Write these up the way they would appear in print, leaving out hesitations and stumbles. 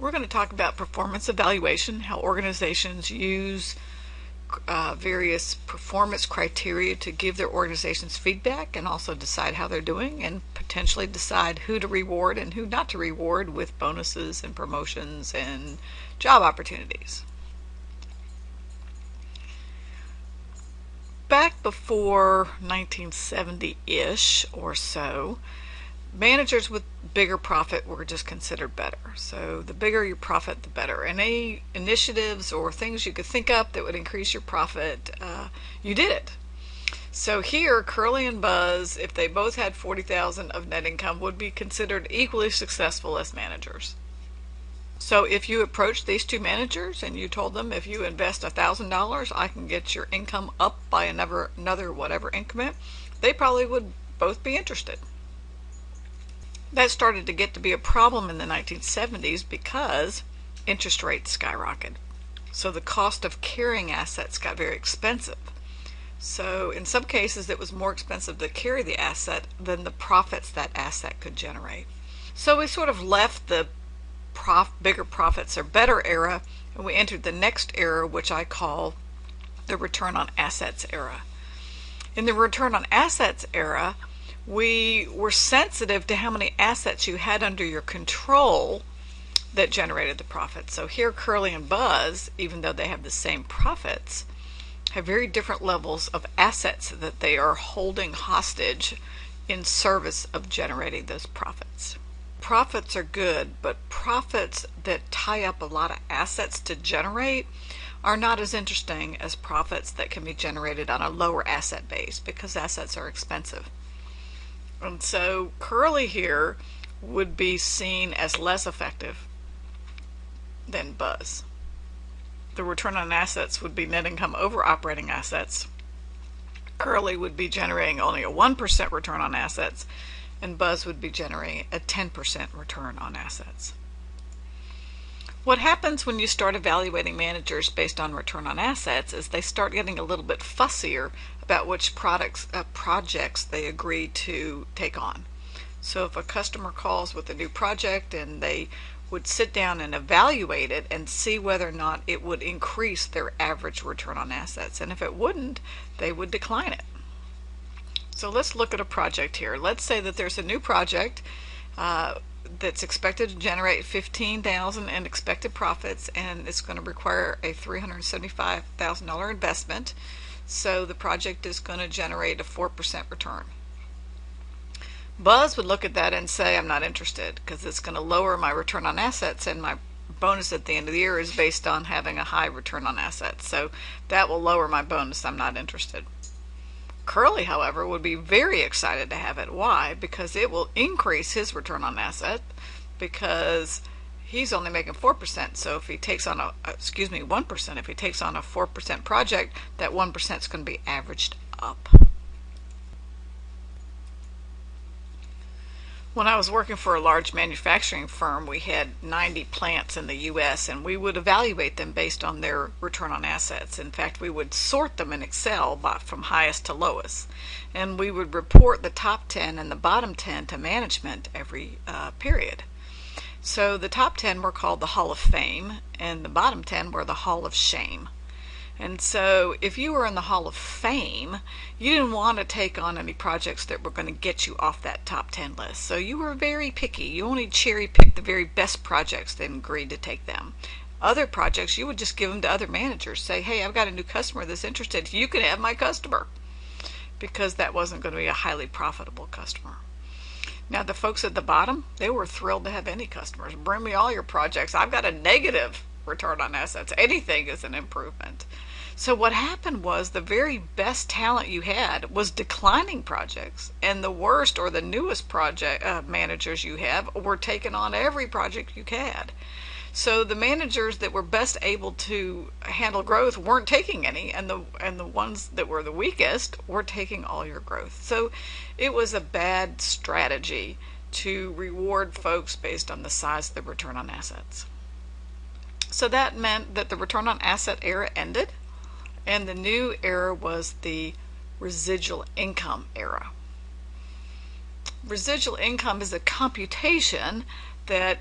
We're going to talk about performance evaluation, how organizations use various performance criteria to give their organizations feedback and also decide how they're doing and potentially decide who to reward and who not to reward with bonuses and promotions and job opportunities. Back before 1970-ish or so, managers with bigger profit were just considered better. So the bigger your profit, the better. Any initiatives or things you could think up that would increase your profit, you did it. So here, Curly and Buzz, if they both had $40,000 of net income, would be considered equally successful as managers. So if you approached these two managers and you told them, if you invest $1,000, I can get your income up by another whatever increment, they probably would both be interested. That started to get to be a problem in the 1970s because interest rates skyrocketed. So the cost of carrying assets got very expensive. So in some cases it was more expensive to carry the asset than the profits that asset could generate. So we sort of left the bigger profits are better era, and we entered the next era, which I call the return on assets era. In the return on assets era, we were sensitive to how many assets you had under your control that generated the profits. So here Curly and Buzz, even though they have the same profits, have very different levels of assets that they are holding hostage in service of generating those profits. Profits are good, but profits that tie up a lot of assets to generate are not as interesting as profits that can be generated on a lower asset base because assets are expensive. And so Curly here would be seen as less effective than Buzz. The return on assets would be net income over operating assets. Curly would be generating only a 1% return on assets, and Buzz would be generating a 10% return on assets. What happens when you start evaluating managers based on return on assets is they start getting a little bit fussier about which projects they agree to take on. So if a customer calls with a new project and they would sit down and evaluate it and see whether or not it would increase their average return on assets, and if it wouldn't, they would decline it. So let's look at a project here. Let's say that there's a new project that's expected to generate $15,000 in expected profits, and it's going to require a $375,000 investment. So the project is going to generate a 4% return. Buzz would look at that and say, I'm not interested because it's going to lower my return on assets, and my bonus at the end of the year is based on having a high return on assets. So that will lower my bonus. I'm not interested. Curly, however, would be very excited to have it. Why? Because it will increase his return on asset because he's only making 4%. So if he takes on 1%, if he takes on a 4% project, that 1% is going to be averaged up. When I was working for a large manufacturing firm, we had 90 plants in the U.S. and we would evaluate them based on their return on assets. In fact, we would sort them in Excel from highest to lowest. And we would report the top 10 and the bottom 10 to management every period. So the top 10 were called the Hall of Fame and the bottom 10 were the Hall of Shame. And so if you were in the Hall of Fame, you didn't want to take on any projects that were going to get you off that top 10 list. So you were very picky. You only cherry picked the very best projects and agreed to take them. Other projects, you would just give them to other managers. Say, hey, I've got a new customer that's interested. You can have my customer. Because that wasn't going to be a highly profitable customer. Now the folks at the bottom, they were thrilled to have any customers. Bring me all your projects. I've got a negative return on assets. Anything is an improvement. So what happened was the very best talent you had was declining projects, and the worst or the newest project managers you have were taking on every project you had. So the managers that were best able to handle growth weren't taking any, and the ones that were the weakest were taking all your growth. So it was a bad strategy to reward folks based on the size of the return on assets. So that meant that the return on asset era ended, and the new era was the residual income era. Residual income is a computation that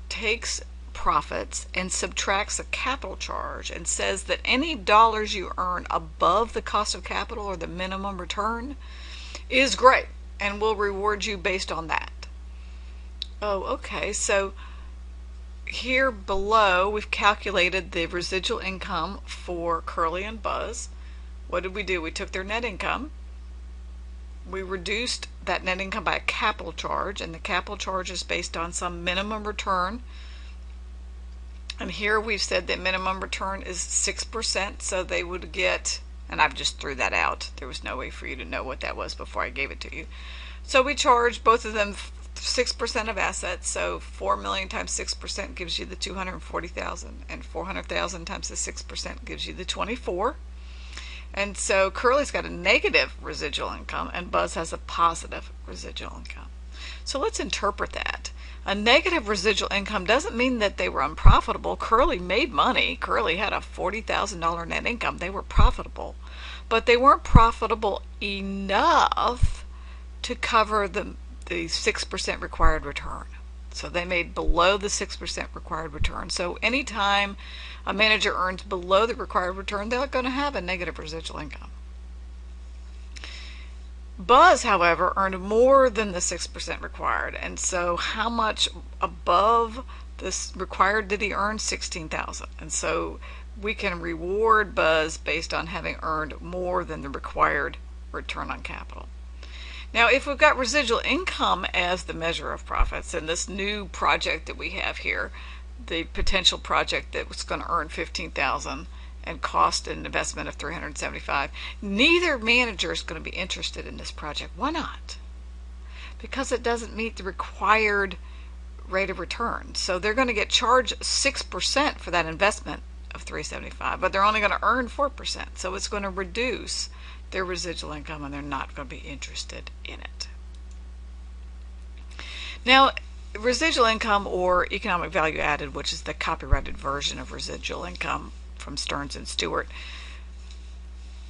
takes profits and subtracts a capital charge and says that any dollars you earn above the cost of capital or the minimum return is great and will reward you based on that. Oh, okay. So here below, we've calculated the residual income for Curly and Buzz. What did we do? We took their net income. We reduced that net income by a capital charge, and the capital charge is based on some minimum return. And here we've said that minimum return is 6%, so they would get, and I've just threw that out. There was no way for you to know what that was before I gave it to you. So we charged both of them 6% of assets, so 4 million times 6% gives you the 240,000, and 400,000 times the 6% gives you the 24. And so Curly's got a negative residual income and Buzz has a positive residual income. So let's interpret that. A negative residual income doesn't mean that they were unprofitable. Curly made money. Curly had a $40,000 net income. They were profitable, but they weren't profitable enough to cover the 6% required return. So they made below the 6% required return. So anytime a manager earns below the required return, they're going to have a negative residual income. Buzz, however, earned more than the 6% required. And so how much above this required did he earn? $16,000. And so we can reward Buzz based on having earned more than the required return on capital. Now, if we've got residual income as the measure of profits, and this new project that we have here, the potential project that was going to earn $15,000 and cost an investment of $375, neither manager is going to be interested in this project. Why not? Because it doesn't meet the required rate of return. So they're going to get charged 6% for that investment of $375, but they're only going to earn 4%. So it's going to reduce their residual income and they're not going to be interested in it. Now, residual income, or economic value added, which is the copyrighted version of residual income from Stearns and Stewart,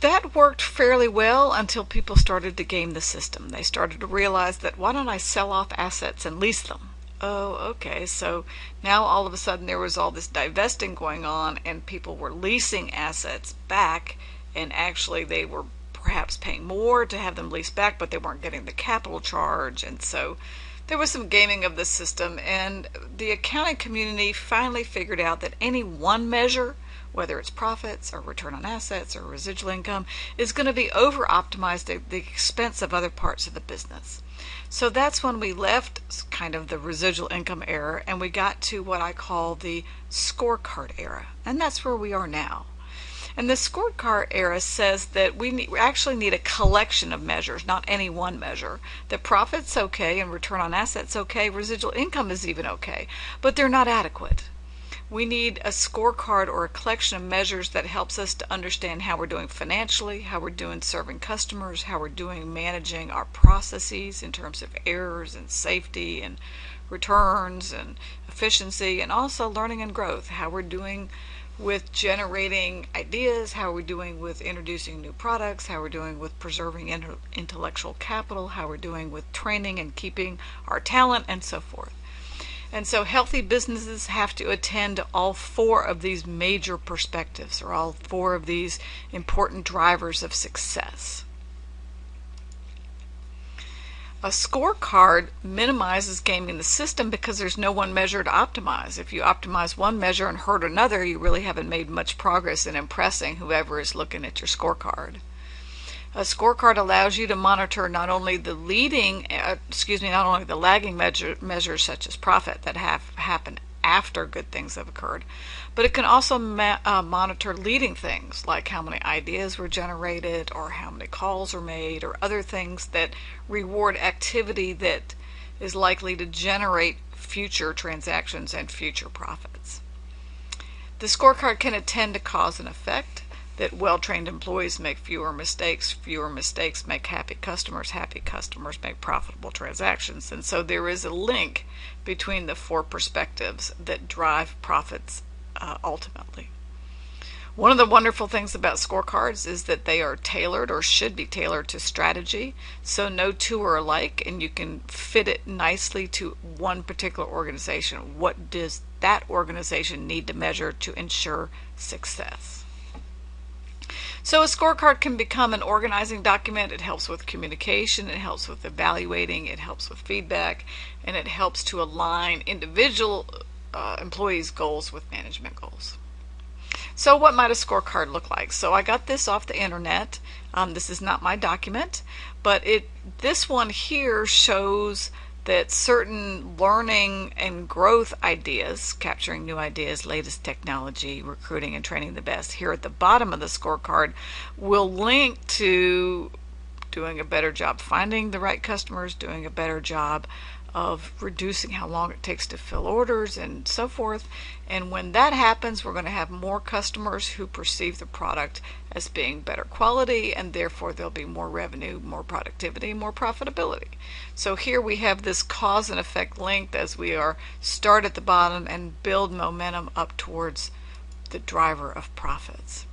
that worked fairly well until people started to game the system. They started to realize that, why don't I sell off assets and lease them? Oh, okay. So now all of a sudden there was all this divesting going on and people were leasing assets back, and actually they were perhaps paying more to have them leased back, but they weren't getting the capital charge. And so there was some gaming of the system, and the accounting community finally figured out that any one measure, whether it's profits or return on assets or residual income, is going to be over optimized at the expense of other parts of the business. So that's when we left kind of the residual income era and we got to what I call the scorecard era, and that's where we are now. And the scorecard era says that we actually need a collection of measures, not any one measure. That profit's okay and return on assets okay, residual income is even okay, but they're not adequate. We need a scorecard or a collection of measures that helps us to understand how we're doing financially, how we're doing serving customers, how we're doing managing our processes in terms of errors and safety and returns and efficiency, and also learning and growth, how we're doing with generating ideas, how we're doing with introducing new products, how we're doing with preserving intellectual capital, how we're doing with training and keeping our talent, and so forth. And so healthy businesses have to attend to all four of these major perspectives, or all four of these important drivers of success. A scorecard minimizes gaming the system because there's no one measure to optimize. If you optimize one measure and hurt another, you really haven't made much progress in impressing whoever is looking at your scorecard. A scorecard allows you to monitor not only the lagging measures such as profit that have happened after good things have occurred, but it can also monitor leading things like how many ideas were generated or how many calls are made or other things that reward activity that is likely to generate future transactions and future profits. The scorecard can attend to cause and effect, that well-trained employees make fewer mistakes make happy customers make profitable transactions. And so there is a link between the four perspectives that drive profits ultimately. One of the wonderful things about scorecards is that they are tailored, or should be tailored, to strategy. So no two are alike, and you can fit it nicely to one particular organization. What does that organization need to measure to ensure success? So a scorecard can become an organizing document. It helps with communication, it helps with evaluating, it helps with feedback, and it helps to align individual employees' goals with management goals. So what might a scorecard look like? So I got this off the internet. This is not my document, but this one here shows that certain learning and growth ideas, capturing new ideas, latest technology, recruiting and training the best, here at the bottom of the scorecard will link to doing a better job finding the right customers, doing a better job of reducing how long it takes to fill orders and so forth. And when that happens, we're going to have more customers who perceive the product as being better quality, and therefore there'll be more revenue, more productivity, more profitability. So here we have this cause and effect link as we start at the bottom and build momentum up towards the driver of profits.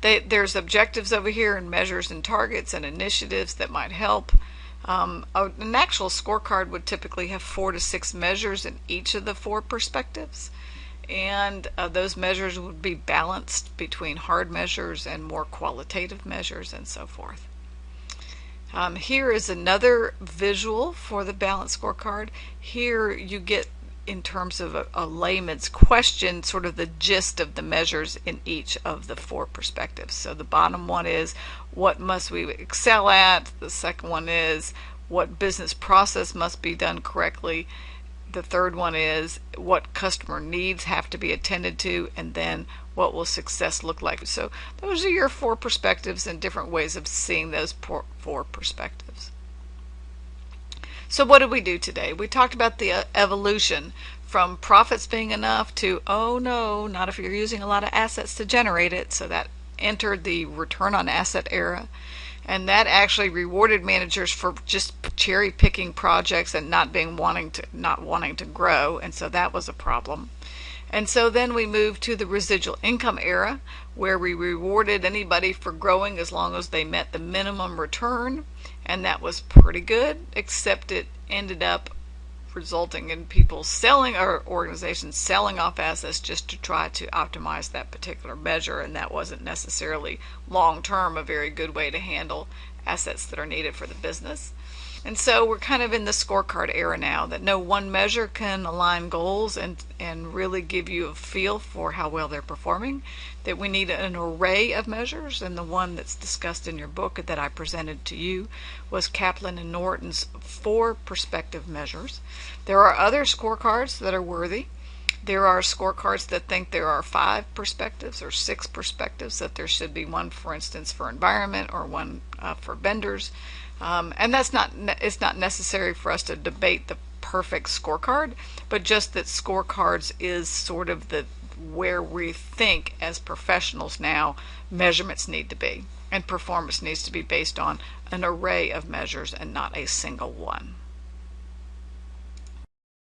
There's objectives over here, and measures and targets and initiatives that might help. An actual scorecard would typically have 4 to 6 measures in each of the 4 perspectives, and those measures would be balanced between hard measures and more qualitative measures and so forth. Here is another visual for the balanced scorecard. Here you get, in terms of a layman's question, sort of the gist of the measures in each of the 4 perspectives. So the bottom one is, what must we excel at? The second one is, what business process must be done correctly? The third one is, what customer needs have to be attended to? And then, what will success look like? So those are your 4 perspectives and different ways of seeing those 4 perspectives. So what did we do today? We talked about the evolution from profits being enough to, oh no, not if you're using a lot of assets to generate it. So that entered the return on asset era, and that actually rewarded managers for just cherry picking projects and not wanting to grow, and so that was a problem. And so then we moved to the residual income era, where we rewarded anybody for growing as long as they met the minimum return, and that was pretty good, except it ended up resulting in people selling, or organizations selling off assets just to try to optimize that particular measure, and that wasn't necessarily long term a very good way to handle assets that are needed for the business. And so we're kind of in the scorecard era now, that no one measure can align goals and really give you a feel for how well they're performing, that we need an array of measures, and the one that's discussed in your book that I presented to you was Kaplan and Norton's 4 perspective measures. There are other scorecards that are worthy. There are scorecards that think there are 5 perspectives or 6 perspectives, that there should be one, for instance, for environment, or one for vendors. And it's not necessary for us to debate the perfect scorecard, but just that scorecards is sort of where we think as professionals now measurements need to be, and performance needs to be based on an array of measures and not a single one.